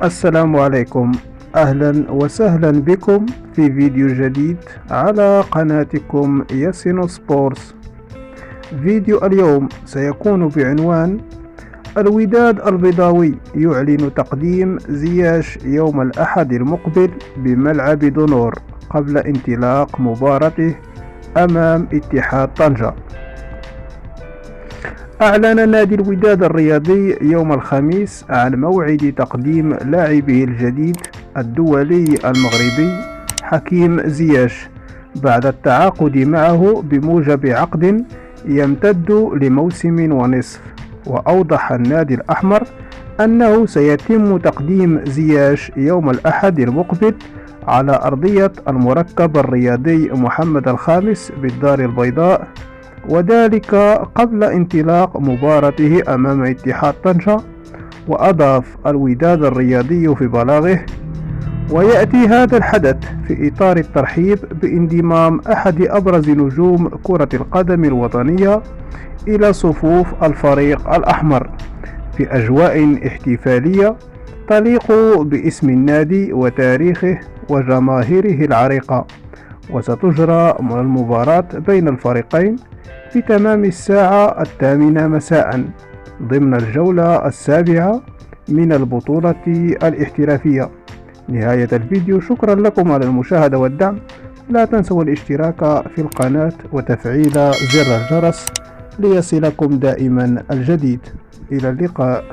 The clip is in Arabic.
السلام عليكم. أهلا وسهلا بكم في فيديو جديد على قناتكم ياسين سبورتس. فيديو اليوم سيكون بعنوان: الوداد البيضاوي يعلن تقديم زياش يوم الأحد المقبل بملعب دنور قبل انطلاق مباراته أمام اتحاد طنجة. أعلن نادي الوداد الرياضي يوم الخميس عن موعد تقديم لاعبه الجديد الدولي المغربي حكيم زياش بعد التعاقد معه بموجب عقد يمتد لموسم ونصف. وأوضح النادي الأحمر أنه سيتم تقديم زياش يوم الأحد المقبل على أرضية المركب الرياضي محمد الخامس بالدار البيضاء، وذلك قبل انطلاق مباراته أمام اتحاد طنجة. وأضاف الوداد الرياضي في بلاغه: ويأتي هذا الحدث في إطار الترحيب بانضمام أحد أبرز نجوم كرة القدم الوطنية إلى صفوف الفريق الأحمر في أجواء احتفالية تليق باسم النادي وتاريخه وجماهيره العريقة. وستجرى المباراة بين الفريقين في تمام الساعة 8 مساء ضمن الجولة 7 من البطولة الاحترافية. نهاية الفيديو. شكرا لكم على المشاهدة والدعم. لا تنسوا الاشتراك في القناة وتفعيل زر الجرس ليصلكم دائما الجديد. إلى اللقاء.